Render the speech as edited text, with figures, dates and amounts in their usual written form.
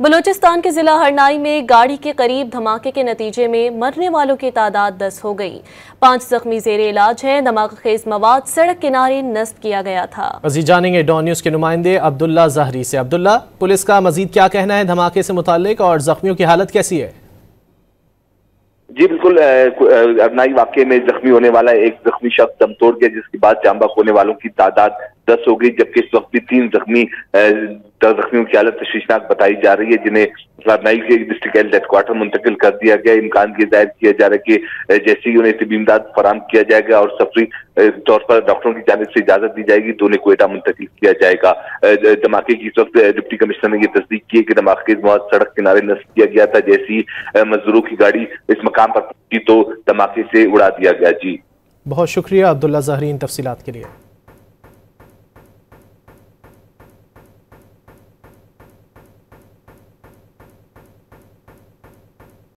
बलूचिस्तान के जिला हरनाई में गाड़ी के करीब धमाके के नतीजे में मरने वालों की तादाद 10 हो गई। 5 जख्मी जेरे इलाज हैं। धमाकेखेज मवाद सड़क किनारे नस्ब किया गया था। मजीद जानेंगे डॉन न्यूज के नुमाइंदे अब्दुल्ला जहरी से। अब्दुल्ला, पुलिस का मजीद क्या कहना है धमाके से मुताल्लिक और जख्मियों की हालत कैसी है? जी बिल्कुल, हरनाई वाकये में जख्मी होने वाला एक जख्मी शख्स दम तोड़ गया, जिसके बाद जाम बहक होने वालों की तादाद 10 हो गई, जबकि इस वक्त भी 3 जख्मियों की हालत तशवीशनाक बताई जा रही है, जिन्हें हरनाई के डिस्ट्रिक्ट हेल्थ हेडक्वार्टर मुंतकिल कर दिया गया। इम्कान ये जाहिर किया जा रहा है कि जैसे ही उन्हें तिबी इमदाद फराम किया जाएगा और सफरी तौर पर डॉक्टरों की जानिब से इजाजत दी जाएगी तो उन्हें क्वेटा मुंतकिल किया जाएगा। धमाके की इस वक्त डिप्टी कमिश्नर ने यह तस्दीक की है कि धमाके के बाद सड़क किनारे नस्ब किया गया था। जैसी मजदूरों की गाड़ी इस मकाम पर पहुंची तो धमाके से उड़ा दिया गया। जी बहुत शुक्रिया अब्दुल्ला जहरी इन तफसीलात के लिए।